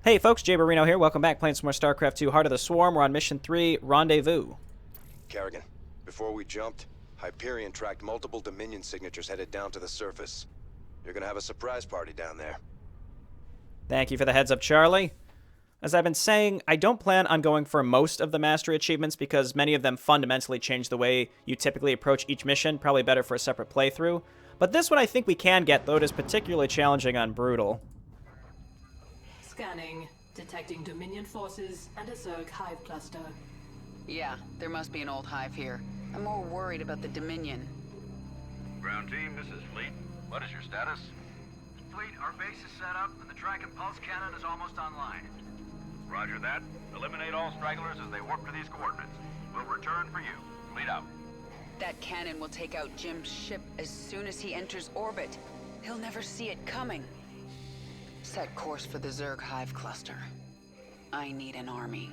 Hey folks, Jayborino here. Welcome back, playing some more StarCraft 2 Heart of the Swarm. We're on Mission 3, Rendezvous. Kerrigan, before we jumped, Hyperion tracked multiple Dominion signatures headed down to the surface. You're gonna have a surprise party down there. Thank you for the heads up, Charlie. As I've been saying, I don't plan on going for most of the Mastery achievements because many of them fundamentally change the way you typically approach each mission, probably better for a separate playthrough. But this one I think we can get, though it is particularly challenging on Brutal. Scanning. Detecting Dominion forces and a Zerg hive cluster. Yeah, there must be an old hive here. I'm more worried about the Dominion. Ground team, this is Fleet. What is your status? Fleet, our base is set up and the track and pulse cannon is almost online. Roger that. Eliminate all stragglers as they warp to these coordinates. We'll return for you. Fleet out. That cannon will take out Jim's ship as soon as he enters orbit. He'll never see it coming. Set course for the Zerg hive cluster. I need an army.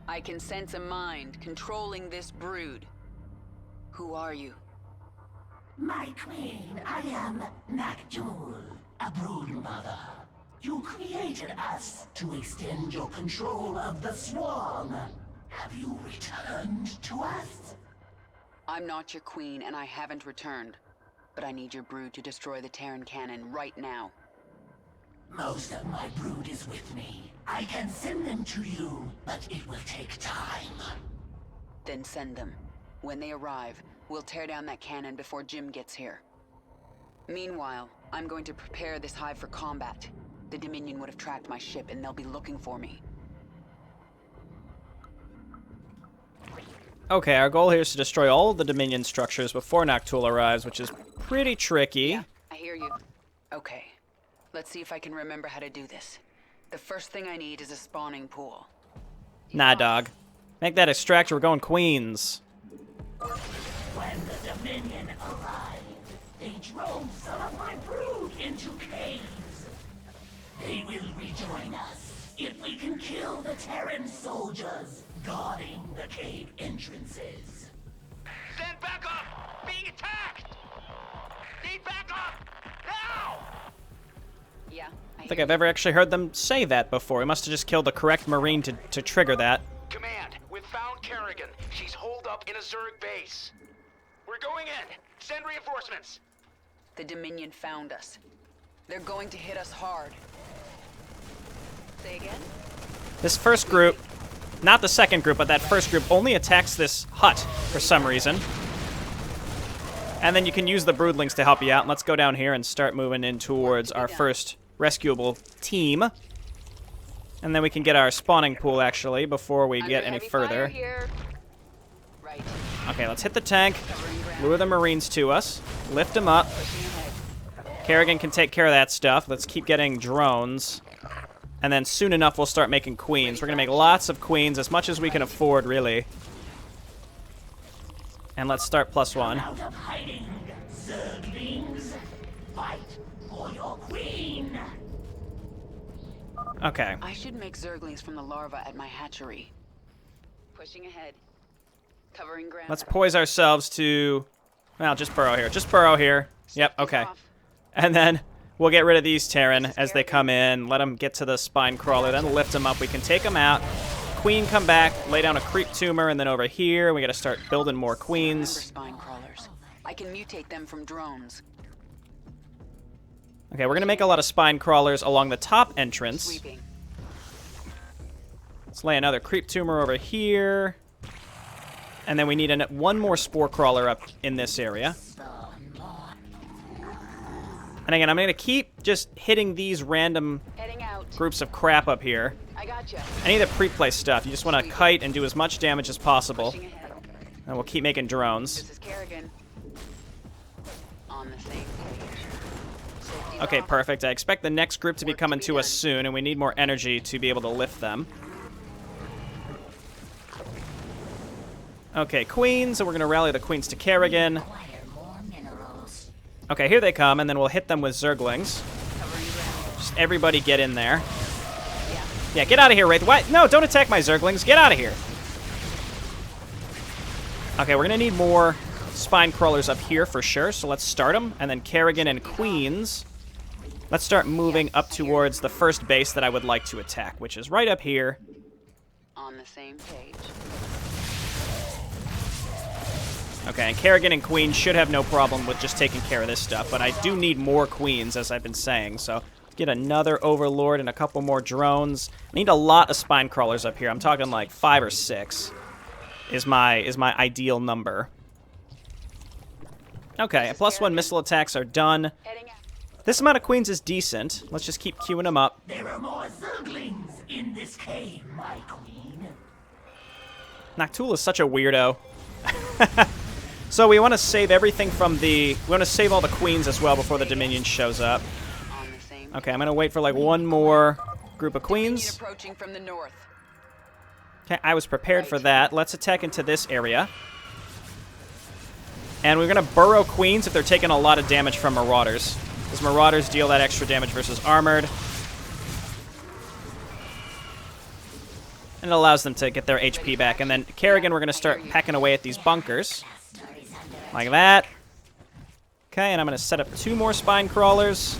I can sense a mind controlling this brood. Who are you? My queen, I am Naktul, a brood mother. You created us to extend your control of the swarm. Have you returned to us? I'm not your queen, and I haven't returned. But I need your brood to destroy the Terran cannon right now. Most of my brood is with me. I can send them to you, but it will take time. Then send them. When they arrive, we'll tear down that cannon before Jim gets here. Meanwhile, I'm going to prepare this hive for combat. The Dominion would have tracked my ship, and they'll be looking for me. Okay, our goal here is to destroy all of the Dominion structures before Naktul arrives, which is pretty tricky. Yeah, I hear you. Okay, let's see if I can remember how to do this. The first thing I need is a spawning pool. Nah, dog. Make that extractor. We're going Queens. When the Dominion arrived, they drove some of my brood into caves. They will rejoin us if we can kill the Terran soldiers guarding the cave entrances. Stand back up! Being attacked! Need backup! Now! Yeah, I don't think I've ever actually heard them say that before. We must have just killed the correct Marine to trigger that. Command, we've found Kerrigan. She's holed up in a Zerg base. We're going in. Send reinforcements. The Dominion found us. They're going to hit us hard. Say again? This first group, not the second group, but that first group only attacks this hut for some reason. And then you can use the broodlings to help you out. Let's go down here and start moving in towards our first rescuable team. And then we can get our spawning pool, actually, before we get any further. Right. Okay, let's hit the tank, lure the Marines to us, lift them up. Kerrigan can take care of that stuff. Let's keep getting drones. And then soon enough, we'll start making queens. We're going to make lots of queens, as much as we can afford, really. And let's start +1. Out of hiding, Zerglings. Fight for your queen. Okay. I should make Zerglings from the larva at my hatchery. Pushing ahead. Covering ground. Let's poise ourselves to... Well, just burrow here. Just burrow here. Yep, okay. And then we'll get rid of these Terran as they come in. Let them get to the spine crawler, then lift them up. We can take them out. Queen come back, lay down a creep tumor, and then over here we got to start building more queens. Spine crawlers. I can mutate them from drones. Okay, we're going to make a lot of spine crawlers along the top entrance. Sweeping. Let's lay another creep tumor over here. And then we need one more spore crawler up in this area. And again, I'm going to keep just hitting these random groups of crap up here. I gotcha. Any of the pre-place stuff, you just want to kite and do as much damage as possible. And we'll keep making drones. This is Kerrigan. On the same page. Okay, perfect. I expect the next group to be coming to us soon, and we need more energy to be able to lift them. Okay, queens, and we're going to rally the queens to Kerrigan. Okay, here they come, and then we'll hit them with Zerglings. Just everybody get in there. Yeah, get out of here, Wraith. What? No, don't attack my Zerglings. Get out of here. Okay, we're going to need more spine crawlers up here for sure, so let's start them. And then Kerrigan and Queens, let's start moving up towards the first base that I would like to attack, which is right up here. On the same page. Okay, and Kerrigan and Queens should have no problem with just taking care of this stuff, but I do need more Queens, as I've been saying, so get another Overlord and a couple more drones. I need a lot of spine crawlers up here. I'm talking like 5 or 6 is my ideal number. Okay, +1 missile attacks are done. This amount of Queens is decent. Let's just keep queuing them up. There are more Zerglings in this cave, my queen. Naktul is such a weirdo. So we want to save everything from the... We want to save all the Queens as well before the Dominion shows up. Okay, I'm going to wait for like one more group of Queens. Approaching from the north. Okay, I was prepared for that. Let's attack into this area. And we're going to burrow Queens if they're taking a lot of damage from Marauders. Because Marauders deal that extra damage versus Armored. And it allows them to get their HP back. And then Kerrigan, we're going to start pecking away at these bunkers. Like that. Okay, and I'm going to set up 2 more spine crawlers.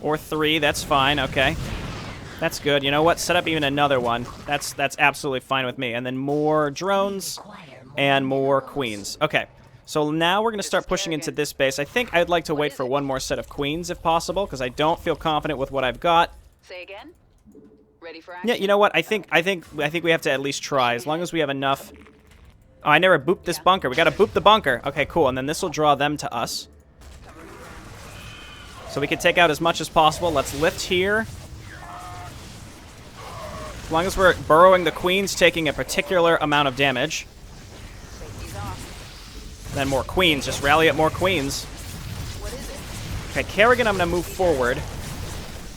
Or 3, that's fine, okay. That's good. You know what? Set up even another one. That's absolutely fine with me. And then more drones and more Queens. Okay, so now we're going to start pushing into this base. I think I'd like to wait for one more set of Queens if possible, because I don't feel confident with what I've got. Say again? Ready for action? Yeah, you know what? I think we have to at least try, as long as we have enough. Oh, I never booped this bunker. We got to boop the bunker. Okay, cool. And then this will draw them to us. So we can take out as much as possible. Let's lift here. As long as we're burrowing the Queens, taking a particular amount of damage. Then more Queens. Just rally up more Queens. Okay, Kerrigan, I'm going to move forward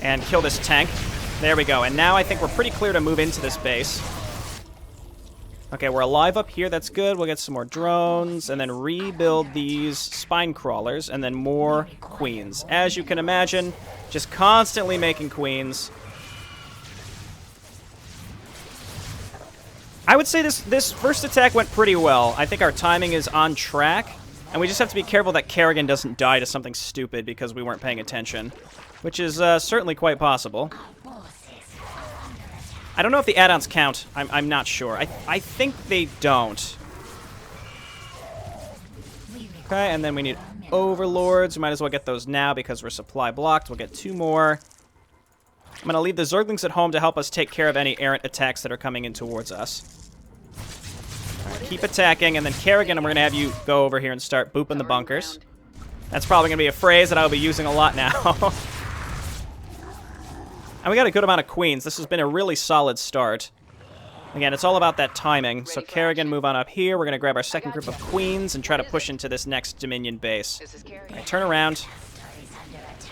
and kill this tank. There we go. And now I think we're pretty clear to move into this base. Okay, we're alive up here. That's good. We'll get some more drones and then rebuild these spine crawlers and then more Queens. As you can imagine, just constantly making Queens. I would say this first attack went pretty well. I think our timing is on track, and we just have to be careful that Kerrigan doesn't die to something stupid because we weren't paying attention, which is certainly quite possible. I don't know if the add-ons count. I'm not sure. I think they don't. Okay, and then we need Overlords. We might as well get those now because we're supply blocked. We'll get 2 more. I'm going to leave the Zerglings at home to help us take care of any errant attacks that are coming in towards us. All right, keep attacking, and then Kerrigan, we're going to have you go over here and start booping the bunkers. That's probably going to be a phrase that I'll be using a lot now. And we got a good amount of Queens. This has been a really solid start. Again, it's all about that timing. So Kerrigan, move on up here. We're going to grab our second group of Queens and try to push into this next Dominion base. All right, turn around.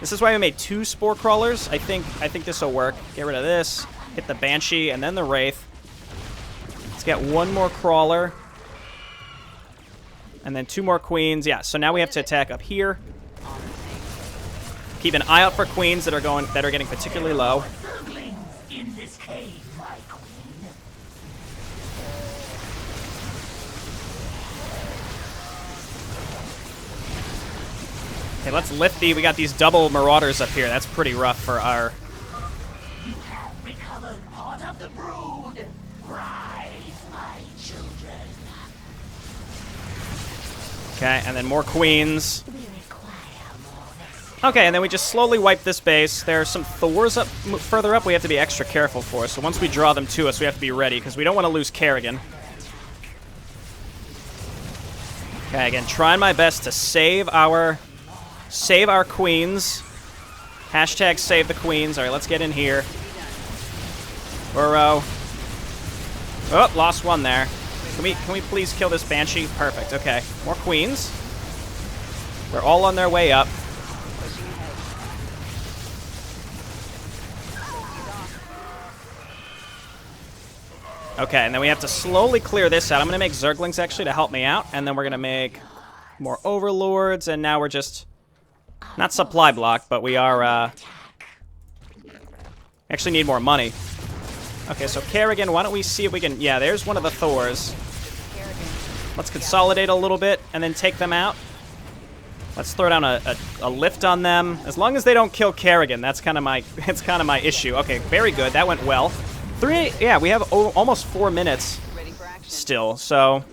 This is why we made 2 Spore Crawlers. I think this will work. Get rid of this. Hit the Banshee and then the Wraith. Let's get 1 more Crawler. And then 2 more Queens. Yeah, so now we have to attack up here. Keep an eye out for Queens that are getting particularly low. Okay, let's lift the... We got these double Marauders up here. That's pretty rough for our... You have recovered part of the brood. Rise, my children. Okay, and then more Queens. Okay, and then we just slowly wipe this base. There are some Thors up further up we have to be extra careful for. So once we draw them to us, we have to be ready, because we don't want to lose Kerrigan. Okay, again, trying my best to save our Queens. Hashtag save the Queens. All right, let's get in here. Burrow. Oh, lost one there. Can we please kill this Banshee? Perfect, okay. More Queens. They're all on their way up. Okay, and then we have to slowly clear this out. I'm going to make Zerglings, actually, to help me out. And then we're going to make more Overlords. And now we're just... Not supply blocked, but we are... Actually need more money. Okay, so Kerrigan, why don't we see if we can... Yeah, there's one of the Thors. Let's consolidate a little bit and then take them out. Let's throw down a lift on them. As long as they don't kill Kerrigan, that's kind of my issue. Okay, very good. That went well. Yeah, we have almost 4 minutes still, so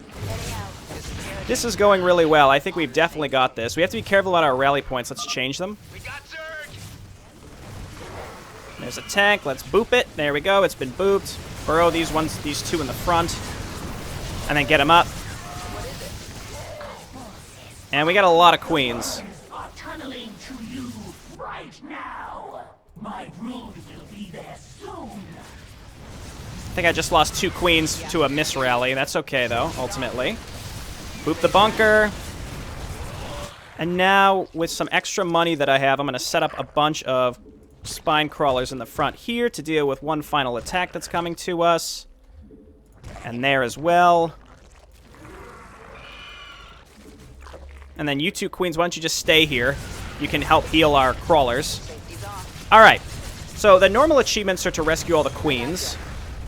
this is going really well. I think we've definitely got this. We have to be careful about our rally points. Let's change them. We got Zerg! There's a tank. Let's boop it. There we go. It's been booped. Burrow these two in the front, and then get them up. And we got a lot of queens. Are tunneling to you right now. My brood will be there soon. I think I just lost 2 queens to a miss rally. That's okay, though, ultimately. Boop the bunker. And now, with some extra money that I have, I'm going to set up a bunch of spine crawlers in the front here to deal with one final attack that's coming to us. And there as well. And then you 2 queens, why don't you just stay here? You can help heal our crawlers. Alright, so the normal achievements are to rescue all the queens,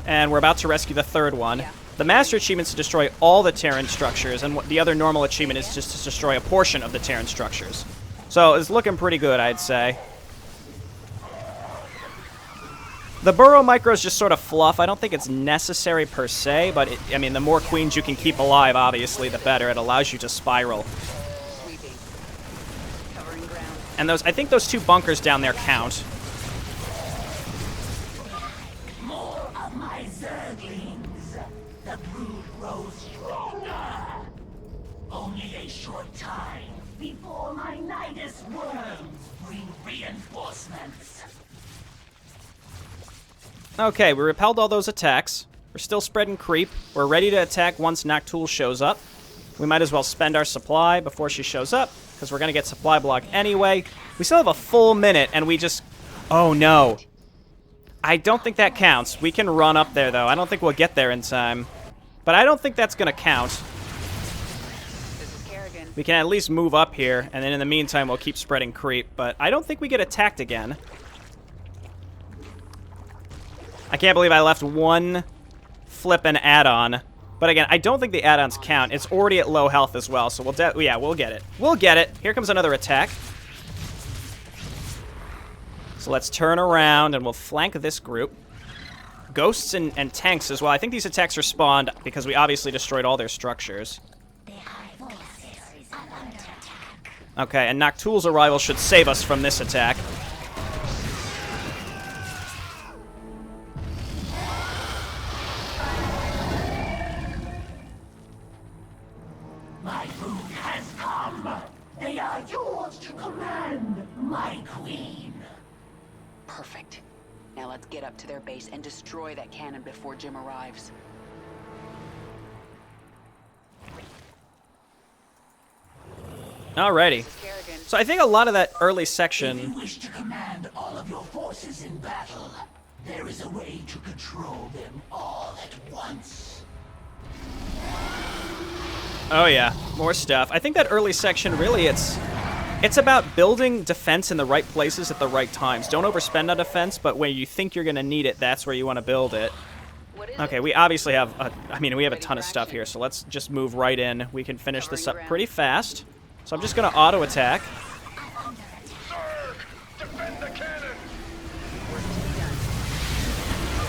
and we're about to rescue the 3rd one. The master achievement is to destroy all the Terran structures, and the other normal achievement is just to destroy a portion of the Terran structures. So it's looking pretty good, I'd say. The burrow micro is just sort of fluff. I don't think it's necessary per se, but I mean, the more queens you can keep alive, obviously, the better. It allows you to spiral. And I think those 2 bunkers down there count. More of my Zerglings. The brood grows stronger. Only a short time before my Nidus worms bring reinforcements. Okay, we repelled all those attacks. We're still spreading creep. We're ready to attack once Naktul shows up. We might as well spend our supply before she shows up, because we're going to get supply block anyway. We still have a full minute, and we just... Oh, no. I don't think that counts. We can run up there, though. I don't think we'll get there in time. But I don't think that's going to count. We can at least move up here, and then in the meantime, we'll keep spreading creep. But I don't think we get attacked again. I can't believe I left one flippin' add-on. But again, I don't think the add-ons count. It's already at low health as well, so we'll get it. We'll get it. Here comes another attack. So let's turn around, and we'll flank this group. Ghosts and tanks as well. I think these attacks are spawned because we obviously destroyed all their structures. Okay, and Naktul's arrival should save us from this attack. My food has come. They are yours to command, my queen. Perfect. Now let's get up to their base and destroy that cannon before Jim arrives. Alrighty. So I think a lot of that early section... If you wish to command all of your forces in battle, there is a way to control them all at once. Oh yeah, more stuff. I think that early section, really, it's about building defense in the right places at the right times. Don't overspend on defense, but when you think you're going to need it, that's where you want to build it. Okay, we obviously have, we have a ton of stuff here, so let's just move right in. We can finish this up pretty fast. So I'm just going to auto-attack. Defend the cannon!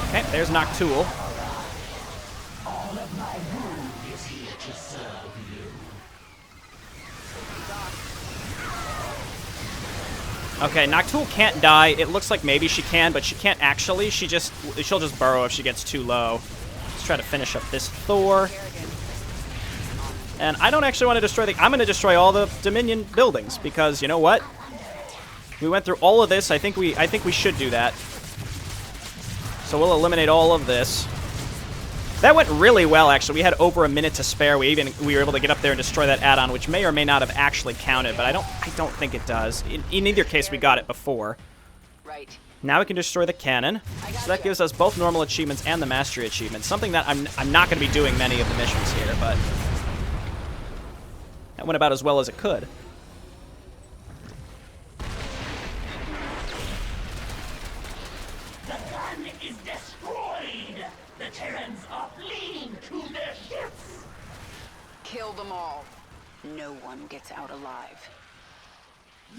Okay, there's Naktul. All of my brood is here to serve you. Okay, Naktul can't die. It looks like maybe she can, but she can't actually. She'll just burrow if she gets too low. Let's try to finish up this Thor. And I don't actually want to destroy I'm going to destroy all the Dominion buildings because you know what? We went through all of this. I think we should do that. So we'll eliminate all of this. That went really well, actually. We had over a minute to spare. We were able to get up there and destroy that add-on, which may or may not have actually counted, but I don't think it does. In either case, we got it before. Right. Now we can destroy the cannon. So that gives us both normal achievements and the mastery achievement. Something that I'm not going to be doing many of the missions here, but that went about as well as it could. The gun is destroyed. The Terrans are fleeing to their ships. Kill kill them all. No one gets out alive.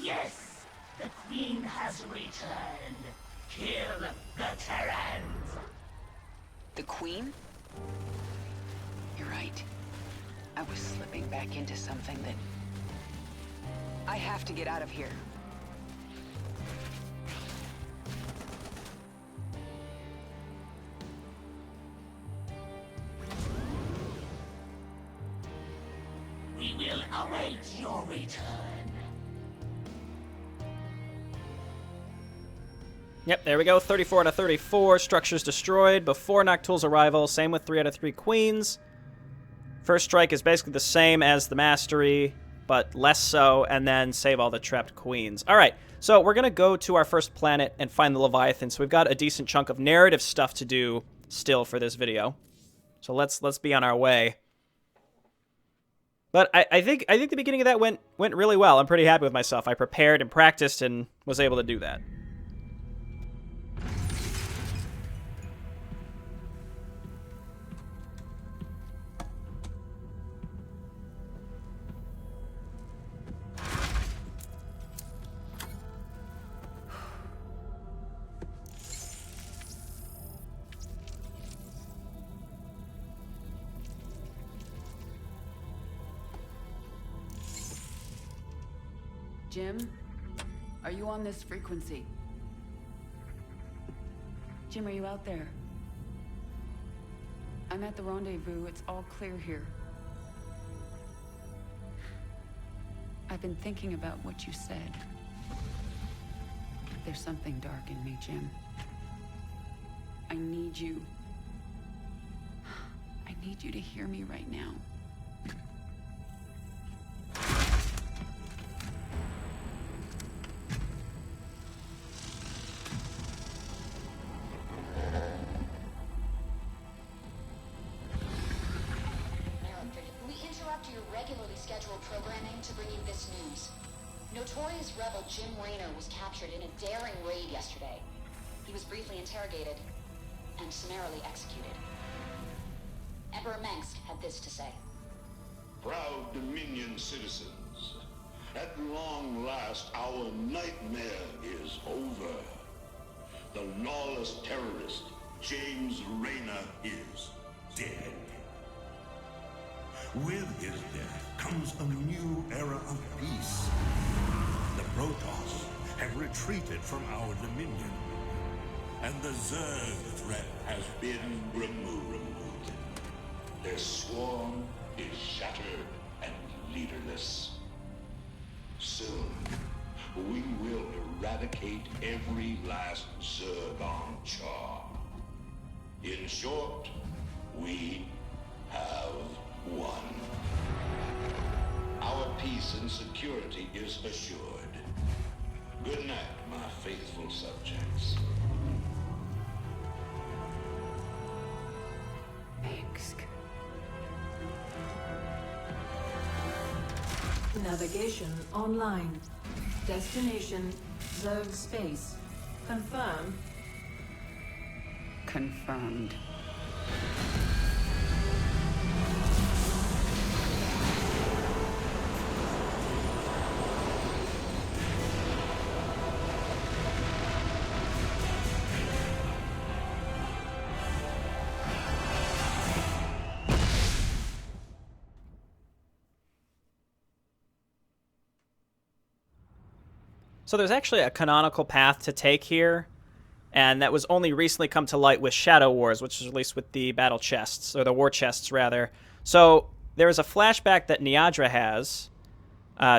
Yes, the Queen has returned. Kill the Terrans. The Queen? You're right. I was slipping back into something that... I have to get out of here. We will await your return. Yep, there we go. 34 out of 34. Structures destroyed before Naktul's arrival. Same with 3 out of 3 queens. First strike is basically the same as the mastery, but less so, and then save all the trapped queens. All right, so we're going to go to our first planet and find the Leviathan. So we've got a decent chunk of narrative stuff to do still for this video. So let's be on our way. But I think the beginning of that went really well. I'm pretty happy with myself. I prepared and practiced and was able to do that. Jim, are you on this frequency? Jim, are you out there? I'm at the rendezvous. It's all clear here. I've been thinking about what you said. There's something dark in me, Jim. I need you. I need you to hear me right now. Notorious rebel Jim Raynor was captured in a daring raid yesterday. He was briefly interrogated and summarily executed. Emperor Mengsk had this to say. Proud Dominion citizens, at long last our nightmare is over. The lawless terrorist James Raynor is dead. With his death comes a new era of peace. The Protoss have retreated from our dominion, and the Zerg threat has been removed. Their swarm is shattered and leaderless. Soon, we will eradicate every last Zerg on Char. In short, we have won. Our peace and security is assured. Good night, my faithful subjects. Mengsk. Navigation online. Destination Zerg space. Confirm. Confirmed. So there's actually a canonical path to take here, and that was only recently come to light with Shadow Wars, which was released with the battle chests, or the war chests, rather. So there is a flashback that Niadra has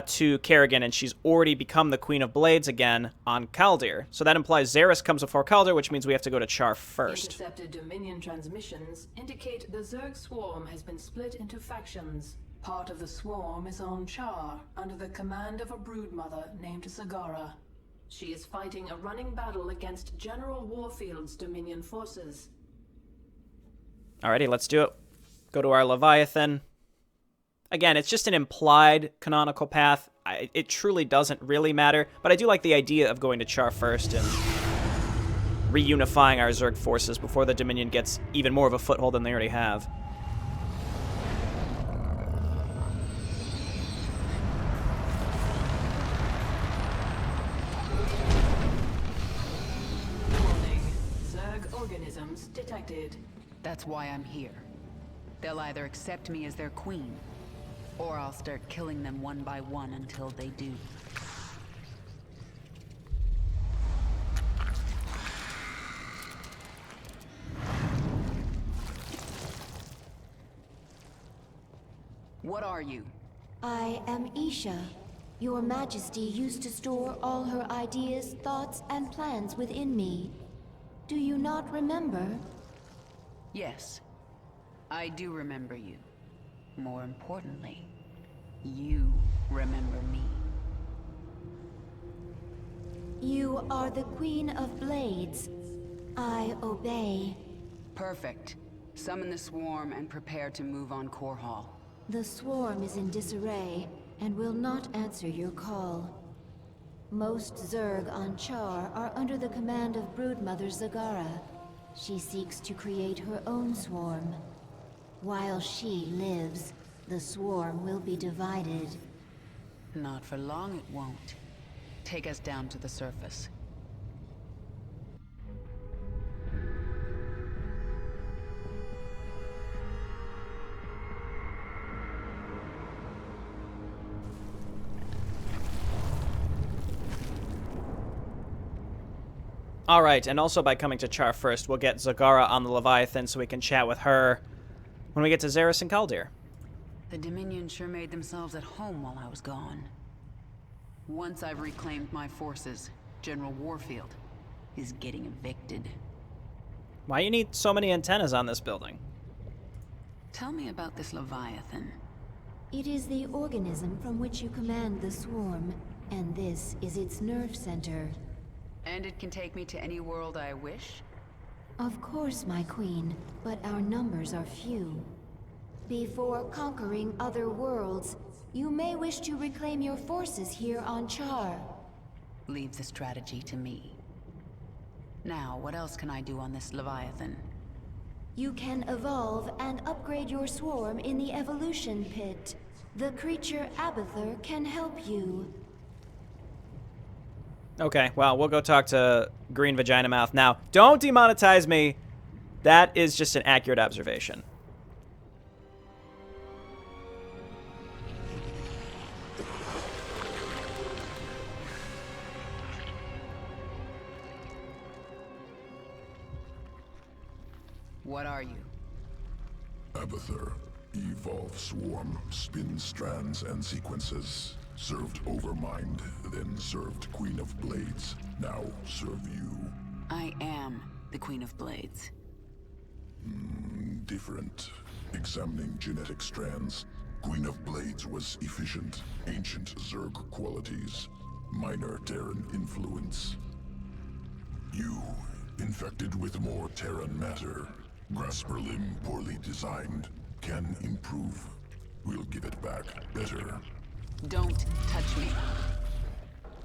to Kerrigan, and she's already become the Queen of Blades again on Kaldir. So that implies Xeris comes before Kaldir, which means we have to go to Char first. Intercepted Dominion transmissions indicate the Zerg swarm has been split into factions. Part of the swarm is on Char, under the command of a broodmother named Sagara. She is fighting a running battle against General Warfield's Dominion forces. Alrighty, let's do it. Go to our Leviathan. Again, it's just an implied canonical path. It truly doesn't really matter, but I do like the idea of going to Char first and reunifying our Zerg forces before the Dominion gets even more of a foothold than they already have. emissions detected. That's why I'm here. They'll either accept me as their queen, or I'll start killing them one by one until they do. What are you? I am Isha. Your Majesty used to store all her ideas, thoughts, and plans within me. Do you not remember? Yes, I do remember you. More importantly, you remember me. You are the Queen of Blades. I obey. Perfect. Summon the swarm and prepare to move on Core Hall. The swarm is in disarray and will not answer your call. Most Zerg on Char are under the command of Broodmother Zagara. She seeks to create her own swarm. While she lives, the swarm will be divided. Not for long it won't. Take us down to the surface. Alright, and also by coming to Char first, we'll get Zagara on the Leviathan so we can chat with her when we get to Xeris and Kaldir. The Dominion sure made themselves at home while I was gone. Once I've reclaimed my forces, General Warfield is getting evicted. Why you need so many antennas on this building? Tell me about this Leviathan. It is the organism from which you command the swarm, and this is its nerve center. And it can take me to any world I wish? Of course, my queen, but our numbers are few. Before conquering other worlds, you may wish to reclaim your forces here on Char. Leave the strategy to me. Now, what else can I do on this Leviathan? You can evolve and upgrade your swarm in the evolution pit. The creature Abathur can help you. Okay, well, we'll go talk to Green Vagina Mouth now. Don't demonetize me. That is just an accurate observation. What are you? Abathur. Evolve swarm, spin strands and sequences. Served Overmind, then served Queen of Blades. Now serve you. I am the Queen of Blades. Different. Examining genetic strands. Queen of Blades was efficient, ancient Zerg qualities. Minor Terran influence. You, infected with more Terran matter. Grasper limb poorly designed. Can improve. We'll give it back better. Don't touch me.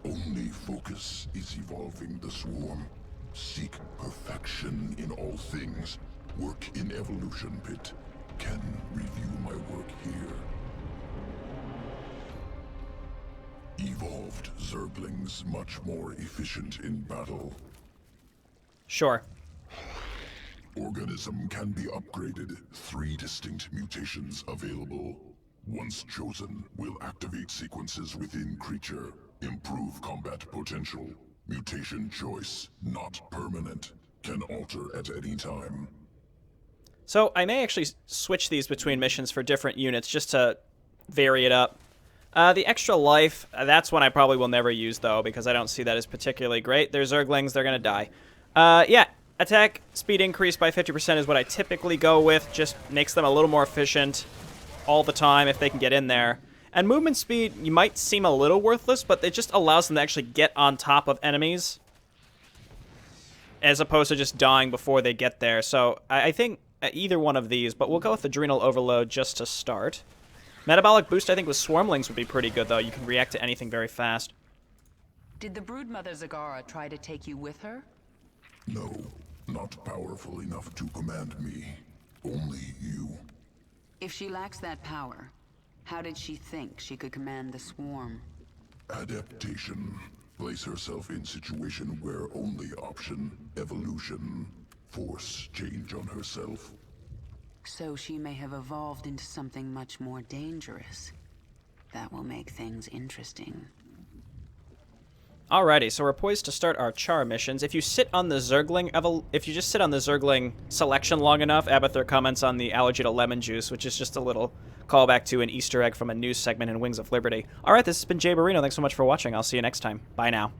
Only focus is evolving the swarm. Seek perfection in all things. Work in evolution pit. Can review my work here. Evolved Zerglings much more efficient in battle. Sure. Organism can be upgraded. 3 distinct mutations available. Once chosen, will activate sequences within creature. Improve combat potential. Mutation choice, not permanent. Can alter at any time. So I may actually switch these between missions for different units just to vary it up. The extra life, that's one I probably will never use, though, because I don't see that as particularly great. They're Zerglings, they're going to die. Yeah, attack speed increase by 50% is what I typically go with. Just makes them a little more efficient all the time if they can get in there. And movement speed, you might seem a little worthless, but it just allows them to actually get on top of enemies as opposed to just dying before they get there. So I think either one of these, but we'll go with Adrenal Overload just to start. Metabolic Boost, I think, with Swarmlings would be pretty good, though. You can react to anything very fast. Did the Broodmother Zagara try to take you with her? No, not powerful enough to command me. Only you. If she lacks that power, how did she think she could command the swarm? Adaptation. Place herself in situation where only option, evolution. force change on herself. So she may have evolved into something much more dangerous. That will make things interesting. Alrighty, so we're poised to start our char missions. If you sit on the Zergling, if you just sit on the Zergling selection long enough, Abathur comments on the allergy to lemon juice, which is just a little callback to an Easter egg from a news segment in Wings of Liberty. Alright, this has been Jayborino. Thanks so much for watching. I'll see you next time. Bye now.